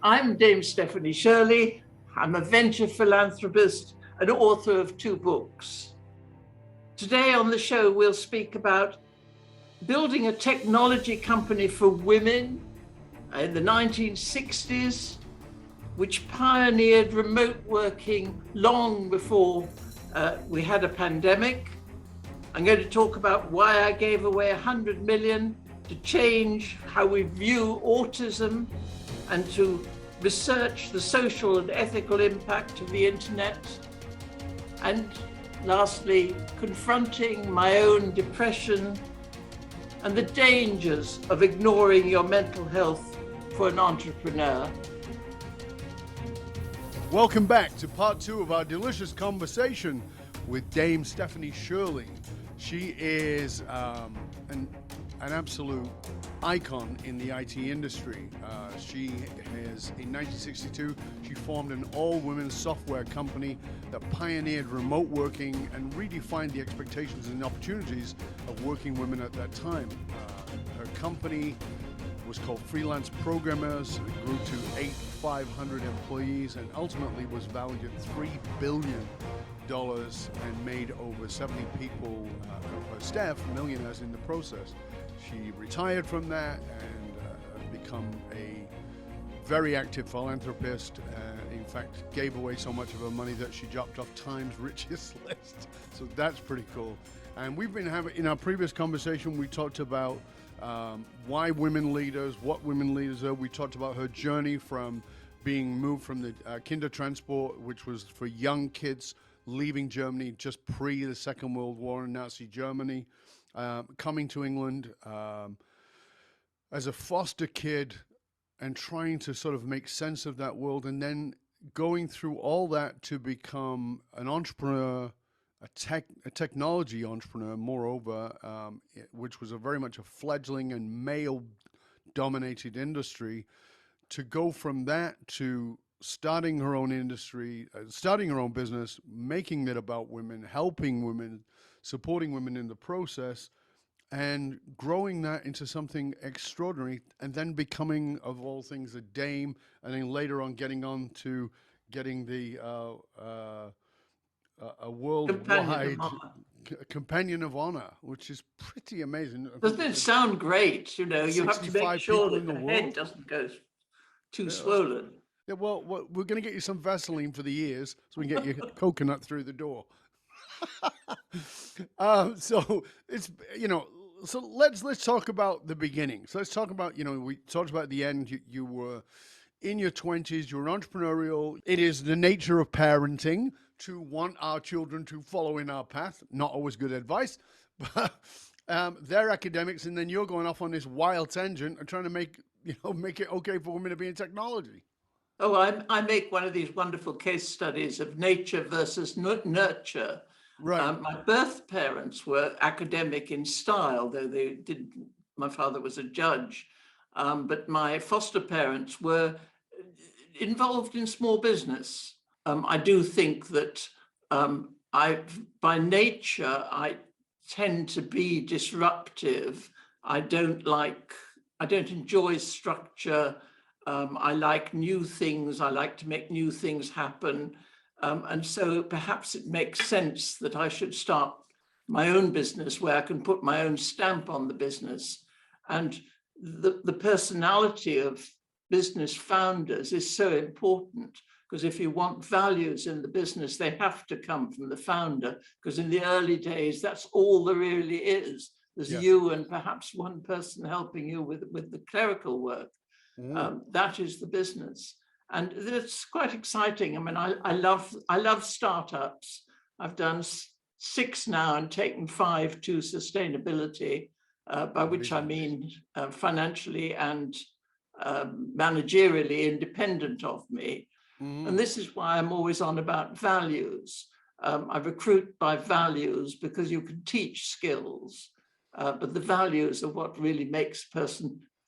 I'm Dame Stephanie Shirley. I'm a venture philanthropist and author of 2 books. Today on the show, we'll speak about building a technology company for women in the 1960s, which pioneered remote working long before we had a pandemic. I'm going to talk about why I gave away 100 million to change how we view autism and to research the social and ethical impact of the internet. And lastly, confronting my own depression and the dangers of ignoring your mental health for an entrepreneur. Welcome back to part 2 of our delicious conversation with Dame Stephanie Shirley. She is an absolute icon in the IT industry. She has, in 1962, she formed an all-women software company that pioneered remote working and redefined the expectations and opportunities of working women at that time. Her company was called Freelance Programmers. It grew to 500 employees and ultimately was valued at $3 billion and made over 70 people of her staff millionaires in the process. She retired from that and become a very active philanthropist. In fact, gave away so much of her money that she dropped off Time's richest list. So that's pretty cool. And we've been having, in our previous conversation, we talked about why women leaders, what women leaders are. We talked about her journey from being moved from the Kindertransport, which was for young kids leaving Germany just pre the Second World War in Nazi Germany, coming to England as a foster kid and trying to sort of make sense of that world, and then going through all that to become an entrepreneur, a technology entrepreneur, moreover, which was very much a fledgling and male-dominated industry, to go from that to starting her own industry, starting her own business, making it about women, helping women, supporting women in the process, and growing that into something extraordinary, and then becoming, of all things, a dame, and then later on getting the a worldwide companion of honor, which is pretty amazing. Doesn't it sound great? You know, you have to make sure that the head doesn't go too swollen. Yeah, well, we're going to get you some Vaseline for the ears so we can get your coconut through the door. So it's, so let's talk about the beginning. So let's talk about, we talked about the end. You were in your 20s, you were entrepreneurial. It is the nature of parenting to want our children to follow in our path. Not always good advice, but they're academics, and then you're going off on this wild tangent and trying to make it okay for women to be in technology. Oh, I make one of these wonderful case studies of nature versus nurture. Right. My birth parents were academic in style, though they did. My father was a judge, but my foster parents were involved in small business. I do think that by nature, I tend to be disruptive. I don't enjoy structure. I like new things. I like to make new things happen. And so perhaps it makes sense that I should start my own business where I can put my own stamp on the business. And the personality of business founders is so important, because if you want values in the business, they have to come from the founder, because in the early days, that's all there really is. There's you and perhaps one person helping you with the clerical work. That is the business. And it's quite exciting. I mean, I love startups. I've done 6 now and taken 5 to sustainability, by which I mean financially and managerially independent of me. And this is why I'm always on about values. I recruit by values because you can teach skills, but the values are what really makes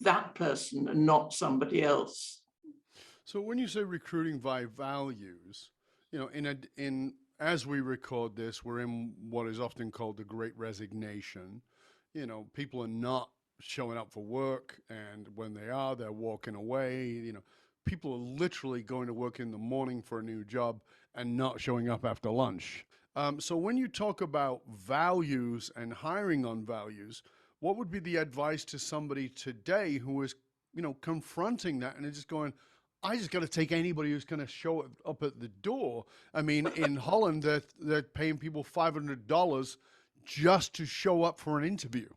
that person and not somebody else. So when you say recruiting by values, as we record this, we're in what is often called the Great Resignation. People are not showing up for work, and when they are, they're walking away. people are literally going to work in the morning for a new job and not showing up after lunch. So when you talk about values and hiring on values, what would be the advice to somebody today who is, confronting that and is just going, I just got to take anybody who's going to show up at the door. I mean, in Holland, they're paying people $500 just to show up for an interview.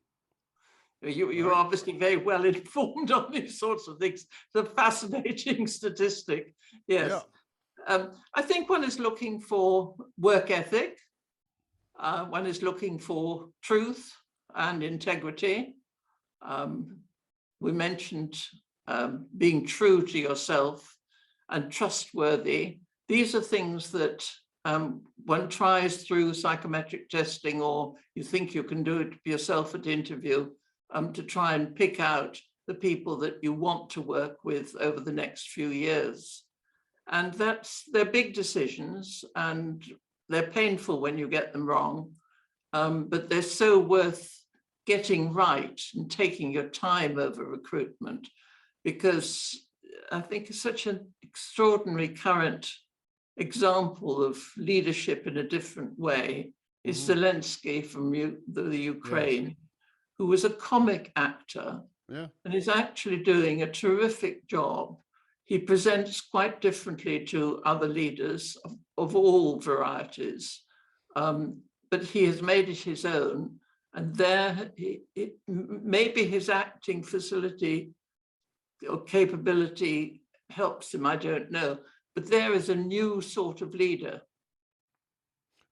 You're Right? obviously very well informed on these sorts of things. It's a fascinating statistic. Yeah. Yes. I think one is looking for work ethic. One is looking for truth and integrity. We mentioned being true to yourself and trustworthy. These are things that one tries through psychometric testing, or you think you can do it yourself at interview, to try and pick out the people that you want to work with over the next few years. And they're big decisions, and they're painful when you get them wrong, but they're so worth getting right and taking your time over recruitment, because I think it's such an extraordinary current example of leadership in a different way is Zelensky from the Ukraine, yes, who was a comic actor, yeah, and is actually doing a terrific job. He presents quite differently to other leaders of all varieties, but he has made it his own. And there, maybe his acting facility or capability helps him, I don't know. But there is a new sort of leader.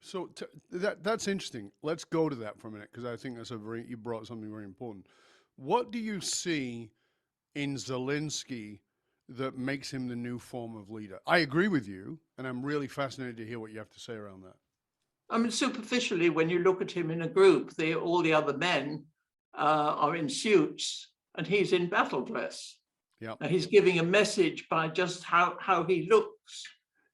So that's interesting. Let's go to that for a minute, because I think you brought something very important. What do you see in Zelensky that makes him the new form of leader? I agree with you, and I'm really fascinated to hear what you have to say around that. I mean, superficially, when you look at him in a group, all the other men are in suits, and he's in battle dress. Yeah, he's giving a message by just how he looks.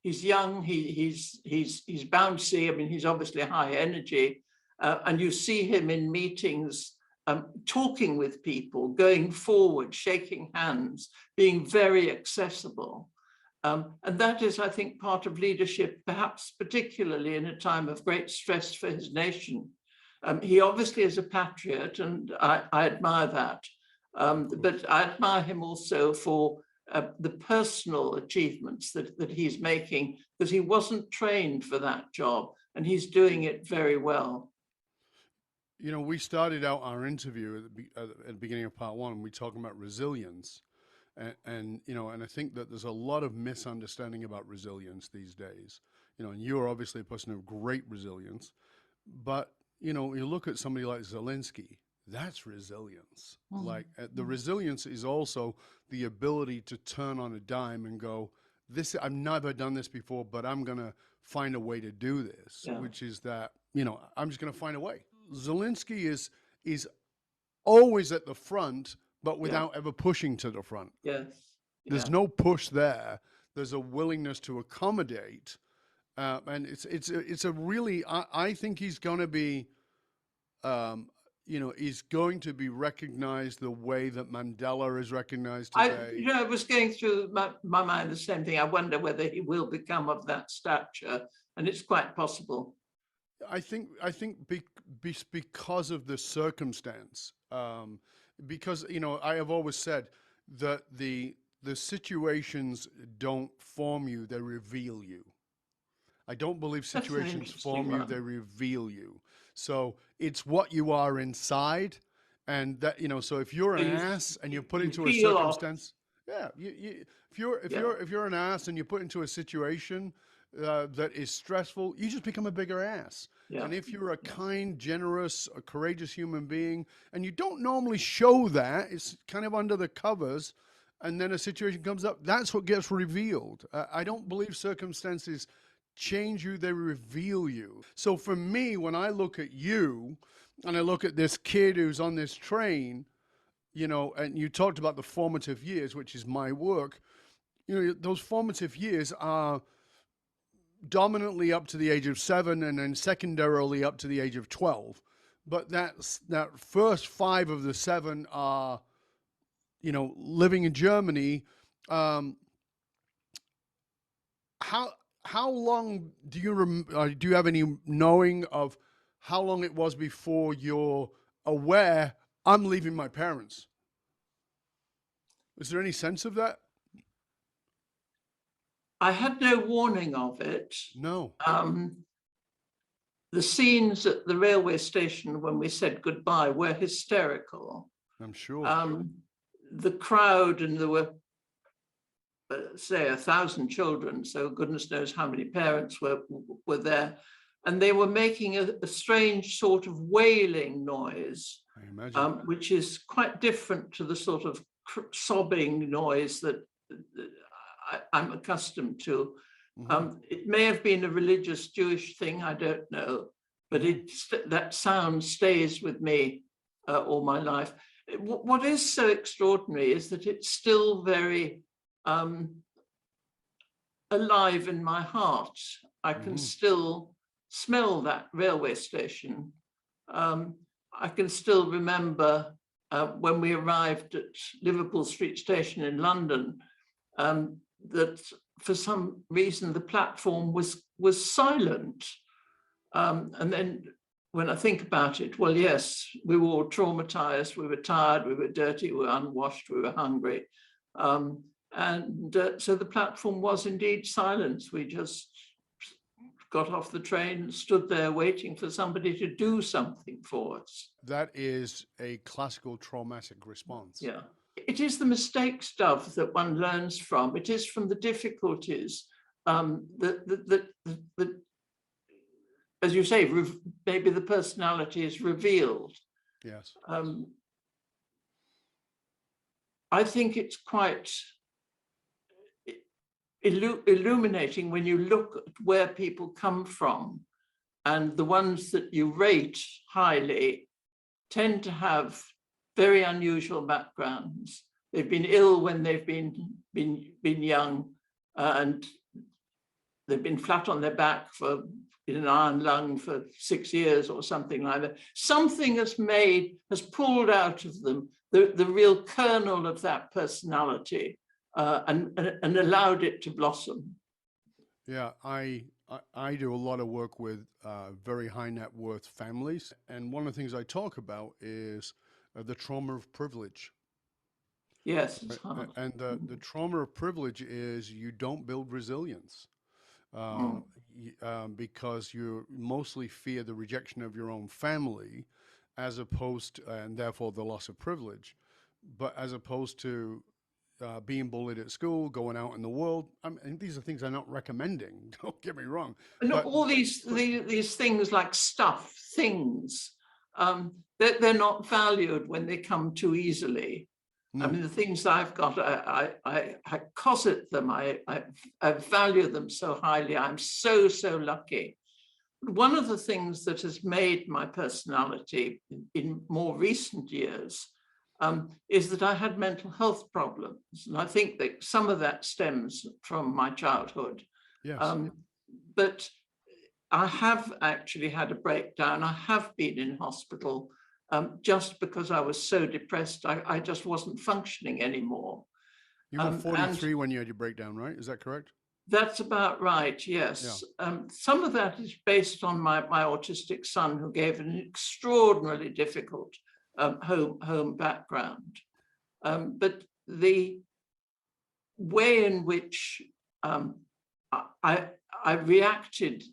He's young. He's bouncy. I mean, he's obviously high energy, and you see him in meetings, talking with people, going forward, shaking hands, being very accessible. And that is, I think, part of leadership, perhaps particularly in a time of great stress for his nation. He obviously is a patriot, and I admire that. But I admire him also for the personal achievements that he's making, because he wasn't trained for that job, and he's doing it very well. You know, we started out our interview at the beginning of part one, and we talking about resilience. And I think that there's a lot of misunderstanding about resilience these days. And you're obviously a person of great resilience, but you look at somebody like Zelensky, that's resilience. Like the resilience is also the ability to turn on a dime and go, I've never done this before, but I'm gonna find a way to do this, yeah, which is that, I'm just gonna find a way. Zelensky is always at the front, but without ever pushing to the front. Yes. There's no push there. There's a willingness to accommodate. And it's a really, I think he's going to be, he's going to be recognized the way that Mandela is recognized today. I was going through my mind the same thing. I wonder whether he will become of that stature, and it's quite possible. I think because of the circumstance, because I have always said that the situations don't form you, they reveal you. I don't believe situations form you, they reveal you. So it's what you are inside, and that so if you're an ass and you're put into a circumstance, if you're an ass and you're put into a situation that is stressful, you just become a bigger ass. Yeah. And if you're a kind, generous, a courageous human being, and you don't normally show that, it's kind of under the covers, and then a situation comes up, that's what gets revealed. I don't believe circumstances change you, they reveal you. So for me, when I look at you, and I look at this kid who's on this train, and you talked about the formative years, which is my work, those formative years are dominantly up to the age of 7, and then secondarily up to the age of 12. But that first 5 of the 7 are, living in Germany, how long do you have any knowing of how long it was before you're aware I'm leaving my parents? Is there any sense of that? I had no warning of it. No, The scenes at the railway station when we said goodbye were hysterical. I'm sure. The crowd, and there were, say, 1,000 children, so goodness knows how many parents were there, and they were making a strange sort of wailing noise, I imagine. which is quite different to the sort of sobbing noise that I'm accustomed to. It may have been a religious Jewish thing, I don't know, but that sound stays with me all my life. What is so extraordinary is that it's still very alive in my heart. I can still smell that railway station. I can still remember when we arrived at Liverpool Street Station in London, that for some reason the platform was silent. And then when I think about it, well, yes, we were all traumatized, we were tired, we were dirty, we were unwashed, we were hungry. So the platform was indeed silence. We just got off the train and stood there waiting for somebody to do something for us. That is a classical traumatic response. Yeah. It is the mistake stuff that one learns from. It is from the difficulties that as you say, maybe the personality is revealed. Yes. I think it's quite illuminating when you look at where people come from, and the ones that you rate highly tend to have very unusual backgrounds. They've been ill when they've been young, and they've been flat on their back in an iron lung for 6 years or something like that. Something has pulled out of them the real kernel of that personality and allowed it to blossom. Yeah, I do a lot of work with very high net worth families, and one of the things I talk about is the trauma of privilege. Yes, it's hard. And the trauma of privilege is you don't build resilience because you mostly fear the rejection of your own family, as opposed to, and therefore the loss of privilege, but as opposed to being bullied at school, going out in the world. And these are things I'm not recommending. Don't get me wrong. And but, all these things like things, they're not valued when they come too easily. No. I mean, the things I've got, I cosset them. I value them so highly. I'm so lucky. One of the things that has made my personality in more recent years is that I had mental health problems. And I think that some of that stems from my childhood. Yes. But I have actually had a breakdown. I have been in hospital just because I was so depressed. I just wasn't functioning anymore. You were 43 when you had your breakdown, right? Is that correct? That's about right, yes. Yeah. Some of that is based on my autistic son, who gave an extraordinarily difficult home background. But the way in which I reacted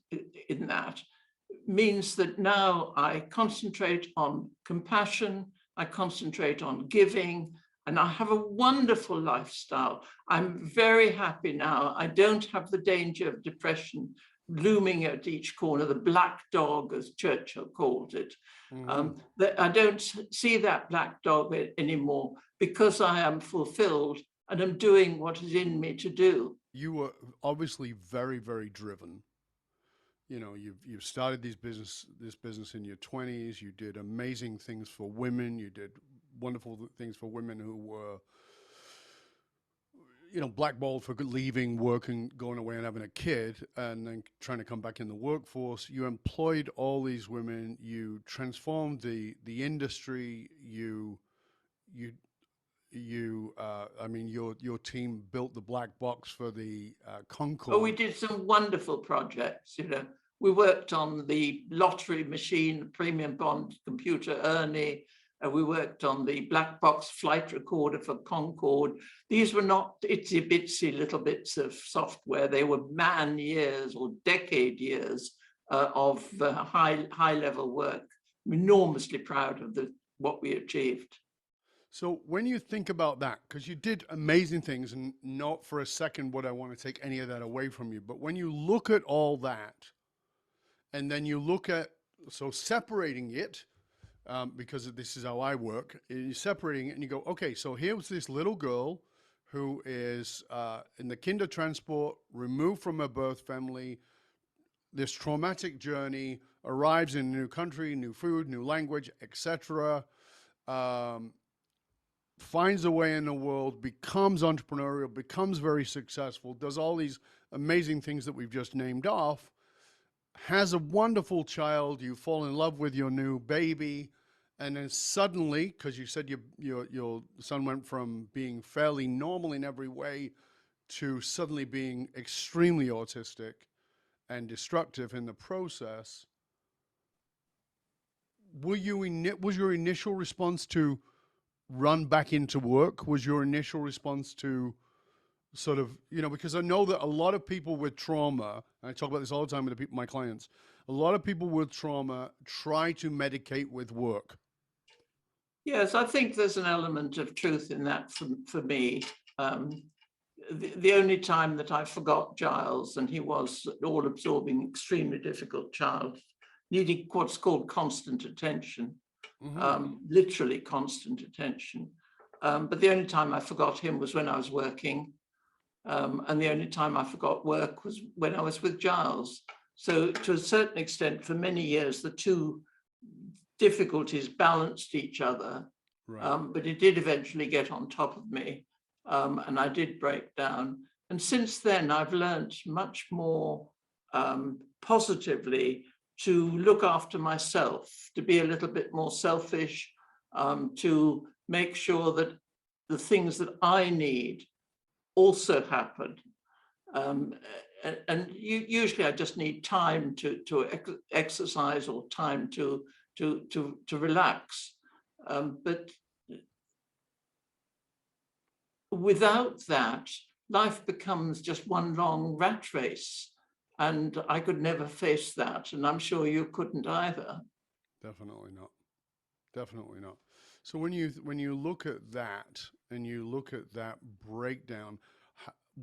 in that means that now I concentrate on compassion, I concentrate on giving, and I have a wonderful lifestyle. I'm very happy now. I don't have the danger of depression looming at each corner, the black dog, as Churchill called it. I don't see that black dog anymore because I am fulfilled and I'm doing what is in me to do. You were obviously very, very driven. You know, you've started this business in your 20s. You did amazing things for women. You did wonderful things for women who were, you know, blackballed for leaving work and going away and having a kid and then trying to come back in the workforce. You employed all these women. You transformed the industry. You I mean, your team built the black box for the Oh, we Concorde. did some wonderful projects, you know. We worked on the lottery machine, premium bond computer Ernie. We worked on the black box flight recorder for Concorde. These were not itsy bitsy little bits of software. They were man years or decade years of high level work. I'm enormously proud of what we achieved. So when you think about that, because you did amazing things, and not for a second would I want to take any of that away from you, but when you look at all that, and then you look at, so separating it, because this is how I work, you're separating it and you go, okay, so here's this little girl who is in the kinder transport, removed from her birth family, this traumatic journey, arrives in a new country, new food, new language, etc., finds a way in the world, becomes entrepreneurial, becomes very successful, does all these amazing things that we've just named off, has a wonderful child, you fall in love with your new baby, and then suddenly, because you said your son went from being fairly normal in every way to suddenly being extremely autistic and destructive in the process, was your initial response to run back into work? Was your initial response to sort of, because I know that a lot of people with trauma, and I talk about this all the time with my clients, a lot of people with trauma try to medicate with work. Yes, I think there's an element of truth in that for me. The only time that I forgot Giles, and he was an all-absorbing, extremely difficult child, needing what's called constant attention, literally constant attention. But the only time I forgot him was when I was working. And the only time I forgot work was when I was with Giles. So to a certain extent, for many years, the two difficulties balanced each other. Right. But it did eventually get on top of me, and I did break down. And since then, I've learned much more positively to look after myself, to be a little bit more selfish, to make sure that the things that I need also happen. And usually I just need time to exercise or time to relax. But without that, life becomes just one long rat race. And I could never face that. And I'm sure you couldn't either. Definitely not. Definitely not. So when you look at that and you look at that breakdown,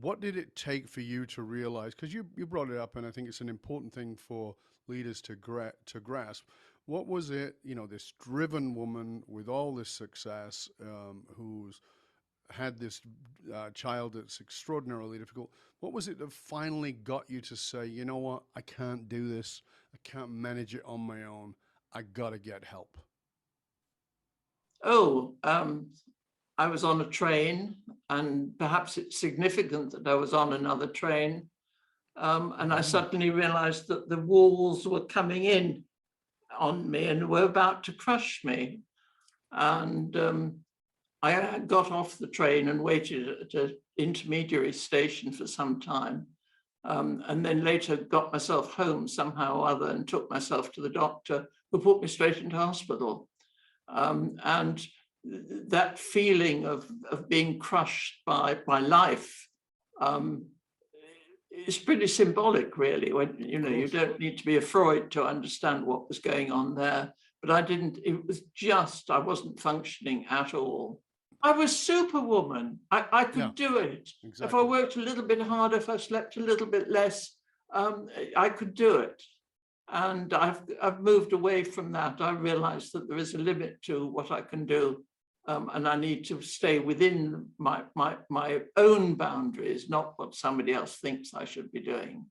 what did it take for you to realize, because you brought it up, and I think it's an important thing for leaders to grasp. What was it, this driven woman with all this success, who's had this child that's extraordinarily difficult, what was it that finally got you to say, you know what, I can't do this, I can't manage it on my own, I gotta get help? I was on a train, and perhaps it's significant that I was on another train, and I suddenly realized that the walls were coming in on me and were about to crush me. And I got off the train and waited at an intermediary station for some time, and then later got myself home somehow or other and took myself to the doctor, who put me straight into hospital. And that feeling of being crushed by life is pretty symbolic, really. When you don't need to be a Freud to understand what was going on there. But I didn't. It was just I wasn't functioning at all. I was Superwoman. I could do it. Exactly. If I worked a little bit harder, if I slept a little bit less, I could do it. And I've moved away from that. I realized that there is a limit to what I can do, and I need to stay within my own boundaries, not what somebody else thinks I should be doing.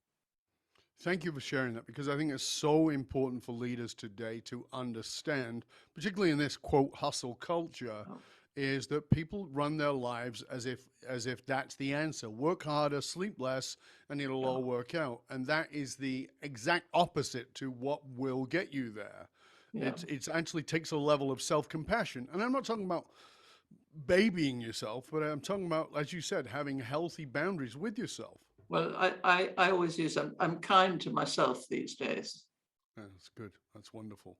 Thank you for sharing that, because I think it's so important for leaders today to understand, particularly in this quote hustle culture, is that people run their lives as if that's the answer. Work harder, sleep less, and it'll all work out. And that is the exact opposite to what will get you there. It's actually takes a level of self-compassion. And I'm not talking about babying yourself, but I'm talking about, as you said, having healthy boundaries with yourself. Well, I always use, I'm kind to myself these days. Yeah, that's good. That's wonderful.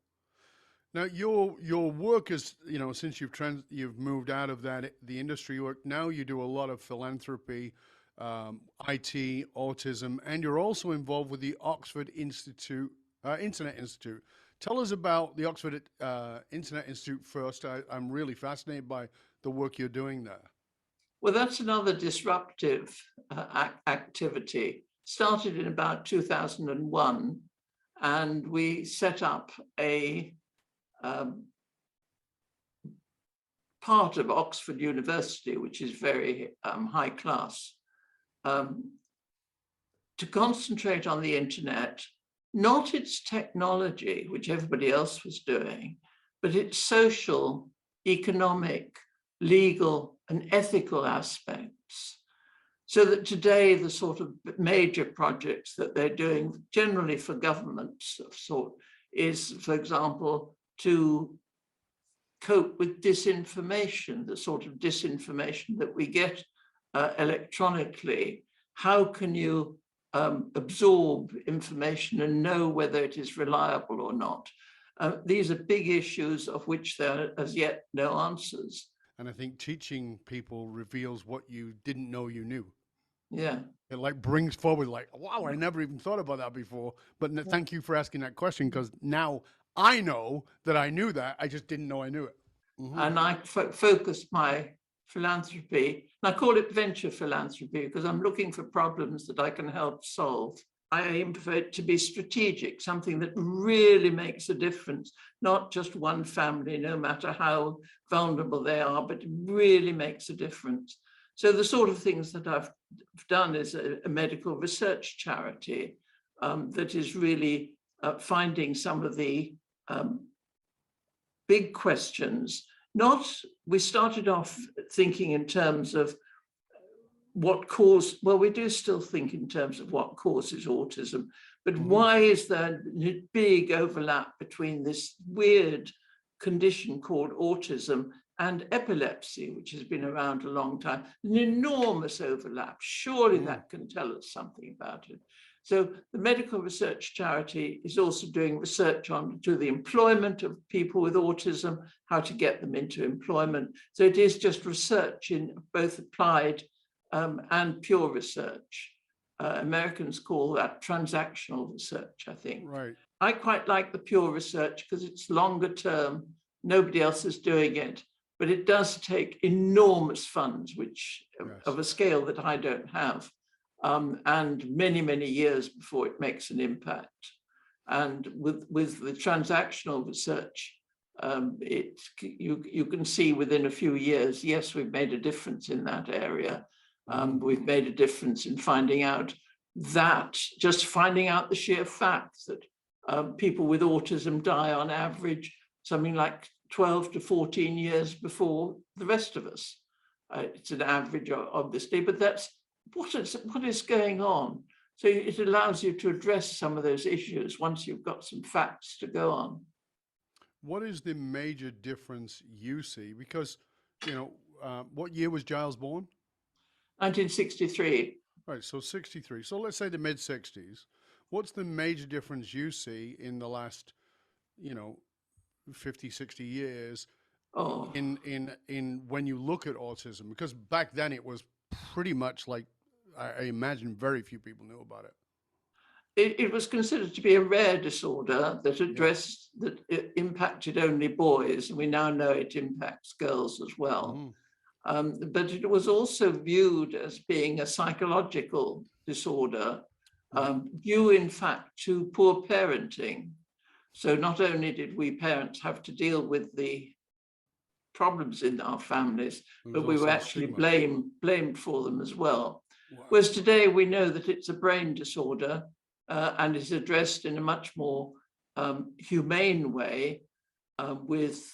Now, your work is, since you've moved out of the industry work, now you do a lot of philanthropy, IT, autism, and you're also involved with the Oxford Institute, Internet Institute. Tell us about the Oxford Internet Institute first. I'm really fascinated by the work you're doing there. Well, that's another disruptive activity. Started in about 2001, and we set up a part of Oxford University, which is very high class, to concentrate on the internet, not its technology, which everybody else was doing, but its social, economic, legal, and ethical aspects. So that today, the sort of major projects that they're doing, generally for governments of sort, is, for example, to cope with disinformation, the sort of disinformation that we get electronically. How can you absorb information and know whether it is reliable or not? These are big issues of which there are as yet no answers. And I think teaching people reveals what you didn't know you knew. Yeah. It like brings forward like, wow, I never even thought about that before. But thank you for asking that question, because now I know that I knew that. I just didn't know I knew it. Mm-hmm. And I focused my philanthropy, and I call it venture philanthropy because I'm looking for problems that I can help solve. I aim for it to be strategic, something that really makes a difference, not just one family, no matter how vulnerable they are, but really makes a difference. So the sort of things that I've done is a medical research charity that is really finding some of the big questions. We started off thinking in terms of what caused, well, we do still think in terms of what causes autism, but why is there a big overlap between this weird condition called autism and epilepsy, which has been around a long time? An enormous overlap. Surely that can tell us something about it. So the medical research charity is also doing research to the employment of people with autism, how to get them into employment. So it is just research in both applied and pure research. Americans call that transactional research, I think. Right. I quite like the pure research because it's longer term. Nobody else is doing it, but it does take enormous funds, which of a scale that I don't have. And many, many years before it makes an impact. And with the transactional research, you can see within a few years, yes, we've made a difference in that area. We've made a difference in finding out the sheer fact that people with autism die on average something like 12 to 14 years before the rest of us. It's an average, obviously, but that's what is going on. So it allows you to address some of those issues once you've got some facts to go on. What is the major difference you see? Because, what year was Giles born? 1963. Right, so 63. So let's say the mid-60s. What's the major difference you see in the last, 50, 60 years in when you look at autism? Because back then it was pretty much like, I imagine very few people knew about it. It was considered to be a rare disorder that that it impacted only boys, and we now know it impacts girls as well. But it was also viewed as being a psychological disorder, due in fact to poor parenting. So not only did we parents have to deal with the problems in our families, but we were actually blamed for them as well. Wow. Whereas today we know that it's a brain disorder and is addressed in a much more humane way with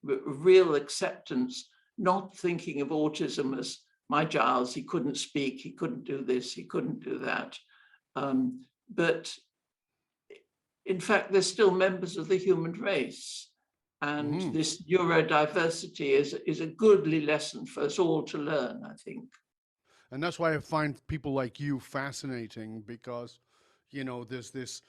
real acceptance, not thinking of autism as my Giles, he couldn't speak, he couldn't do this, he couldn't do that. But in fact, they're still members of the human race. And Mhm. this neurodiversity is a goodly lesson for us all to learn, I think. And that's why I find people like you fascinating because, there's this.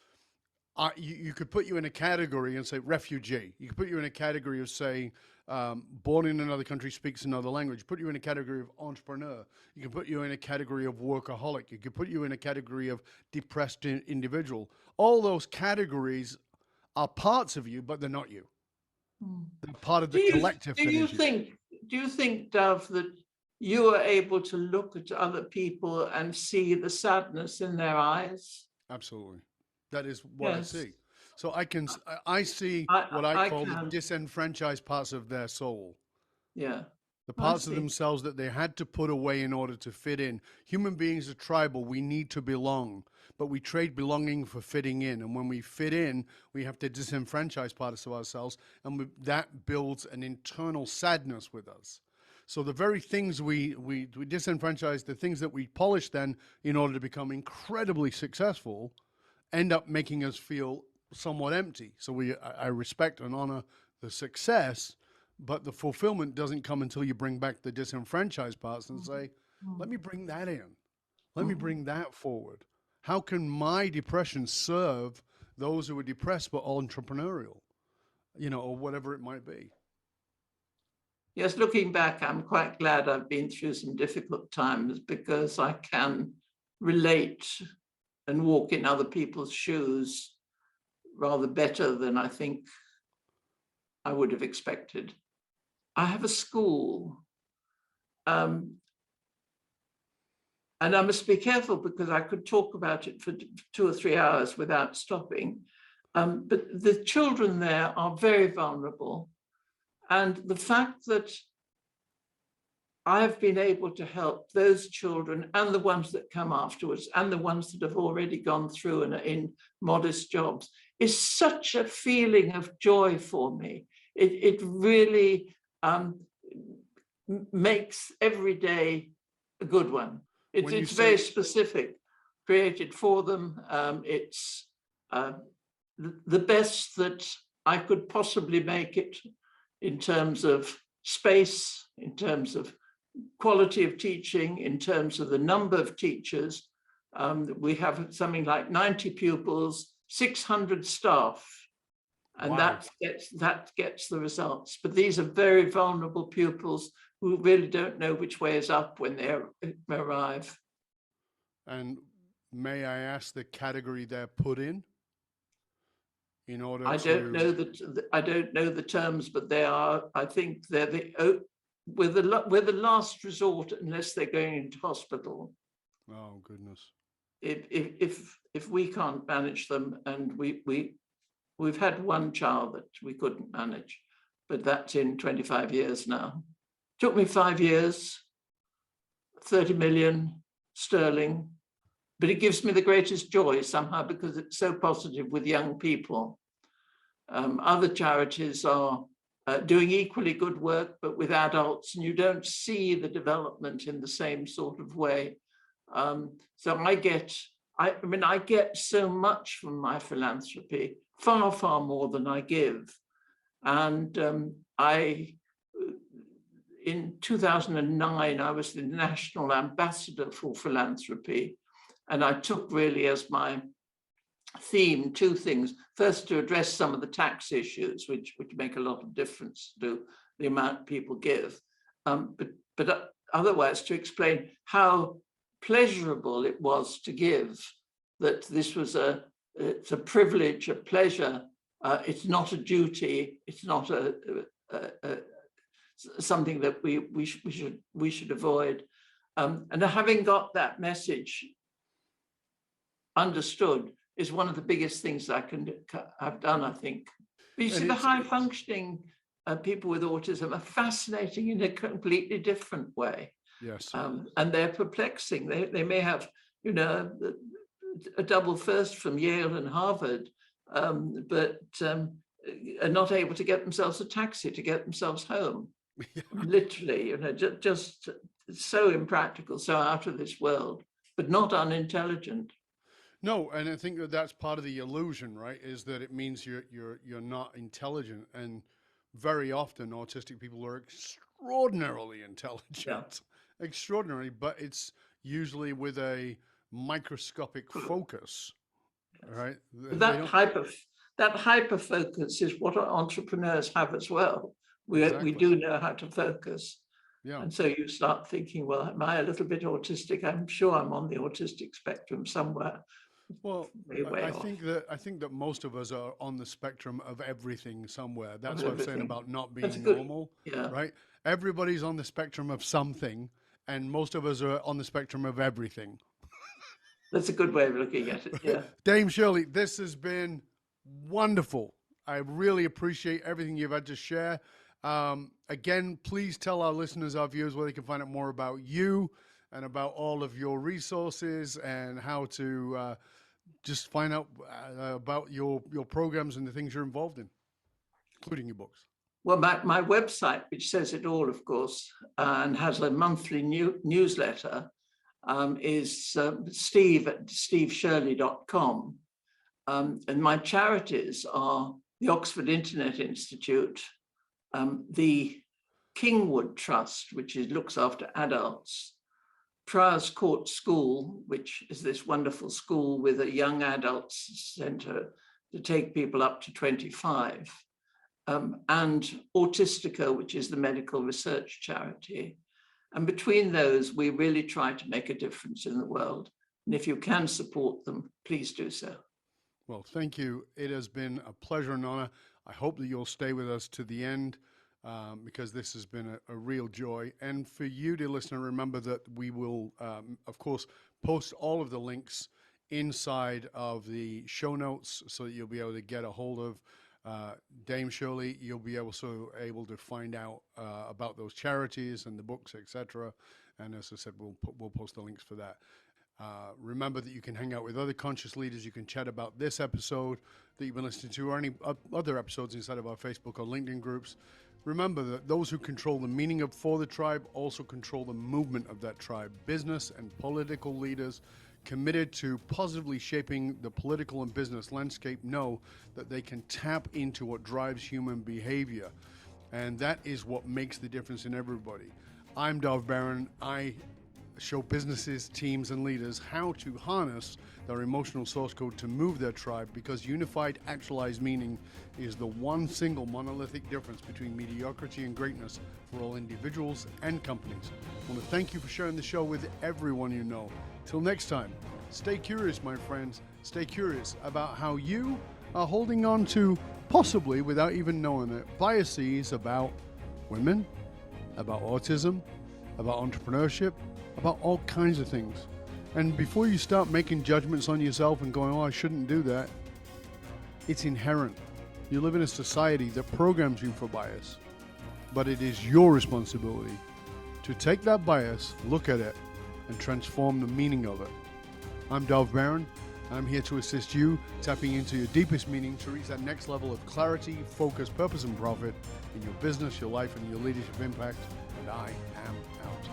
You could put you in a category and say refugee. You could put you in a category of saying born in another country, speaks another language. Put you in a category of entrepreneur. You can put you in a category of workaholic. You could put you in a category of depressed individual. All those categories are parts of you, but they're not you. Mm. They're part of Do the you collective do that you is you. think do you think, Dove, that you are able to look at other people and see the sadness in their eyes? Absolutely. That is what I Yes, see. So I see what I I call the can. disenfranchised parts of their soul. Yeah, The I parts of see. themselves that they had to put away in order to fit in. Human beings are tribal. We need to belong, but we trade belonging for fitting in. And when we fit in, we have to disenfranchise parts of ourselves, and that builds an internal sadness with us. So the very things we disenfranchise, the things that we polish then in order to become incredibly successful, end up making us feel somewhat empty. So I respect and honor the success, but the fulfillment doesn't come until you bring back the disenfranchised parts and say, let me bring that in. Let me Mhm. bring that forward. How can my depression serve those who are depressed but entrepreneurial, or whatever it might be? Yes, looking back, I'm quite glad I've been through some difficult times because I can relate and walk in other people's shoes rather better than I think I would have expected. I have a school, um, and I must be careful because I could talk about it for 2 or 3 hours without stopping. But the children there are very vulnerable. And the fact that I've been able to help those children and the ones that come afterwards and the ones that have already gone through and are in modest jobs is such a feeling of joy for me. It really makes every day a good one. When you It's very say, specific, created for them. It's the best that I could possibly make it in terms of space, in terms of quality of teaching, in terms of the number of teachers. We have something like 90 pupils, 600 staff, and wow, that gets the results. But these are very vulnerable pupils who really don't know which way is up when they arrive. and may I ask the category they're put in order I don't to, know I don't know the terms, but they are. I think they're we're the last resort unless they're going into hospital. oh goodness. If we can't manage them, and we've had one child that we couldn't manage, but that's in 25 years now. Took me 5 years, 30 million sterling, but it gives me the greatest joy somehow because it's so positive with young people. Other charities are doing equally good work, but with adults, and you don't see the development in the same sort of way. So I get so much from my philanthropy, far, far more than I give. And in 2009, I was the national ambassador for philanthropy. And I took really as my theme two things. First, to address some of the tax issues, which make a lot of difference to the amount people give. But otherwise, to explain how pleasurable it was to give, that this was it's a privilege, a pleasure. It's not a duty. It's not something that we should avoid. And having got that message understood is one of the biggest things I can have done, I think. But you And see, the high functioning people with autism are fascinating in a completely different way. yes. And they're perplexing. They may have, a double first from Yale and Harvard, but are not able to get themselves a taxi to get themselves home. Literally, just so impractical, so out of this world, but not unintelligent. No, and I think that that's part of the illusion, right? Is that it means you're not intelligent. And very often autistic people are extraordinarily intelligent, Yeah. extraordinary, but it's usually with a microscopic focus, right? That hyper focus is what entrepreneurs have as well. We Exactly. do know how to focus. Yeah. And so you start thinking, well, am I a little bit autistic? I'm sure I'm on the autistic spectrum somewhere. Well, Way I off. think that most of us are on the spectrum of everything somewhere. That's Of what I'm saying everything. about not That's being good. normal, Yeah. right? Everybody's on the spectrum of something, and most of us are on the spectrum of everything. That's a good way of looking at it. Yeah. Dame Shirley, this has been wonderful. I really appreciate everything you've had to share. Again, please tell our listeners, our viewers, where they can find out more about you and about all of your resources and how to just find out about your programs and the things you're involved in, including your books. Well, my website, which says it all, of course, and has a monthly newsletter, is Steve at steveshirley.com. And my charities are the Oxford Internet Institute, the Kingwood Trust, which looks after adults, Prior's Court School, which is this wonderful school with a young adults centre to take people up to 25, and Autistica, which is the medical research charity. And between those, we really try to make a difference in the world. And if you can support them, please do so. Well, thank you. It has been a pleasure and honor. I hope that you'll stay with us to the end, because this has been a real joy. And for you, dear listener, remember that we will, of course, post all of the links inside of the show notes so that you'll be able to get a hold of Dame Shirley. You'll be able to find out about those charities and the books, etc. And as I said, we'll post the links for that. Remember that you can hang out with other conscious leaders. You can chat about this episode that you've been listening to or any other episodes inside of our Facebook or LinkedIn groups. Remember that those who control the meaning of For the Tribe also control the movement of that tribe. Business and political leaders committed to positively shaping the political and business landscape know that they can tap into what drives human behavior. And that is what makes the difference in everybody. I'm Dov Barron. I show businesses, teams, and leaders how to harness their emotional source code to move their tribe, because unified actualized meaning is the one single monolithic difference between mediocrity and greatness for all individuals and companies. I want to thank you for sharing the show with everyone you know. Till next time, stay curious, my friends. Stay curious about how you are holding on to, possibly without even knowing it, biases about women, about autism, about entrepreneurship, about all kinds of things. And before you start making judgments on yourself and going, oh, I shouldn't do that, it's inherent. You live in a society that programs you for bias, but it is your responsibility to take that bias, look at it, and transform the meaning of it. I'm Dov Barron. I'm here to assist you tapping into your deepest meaning to reach that next level of clarity, focus, purpose, and profit in your business, your life, and your leadership impact. And I am out.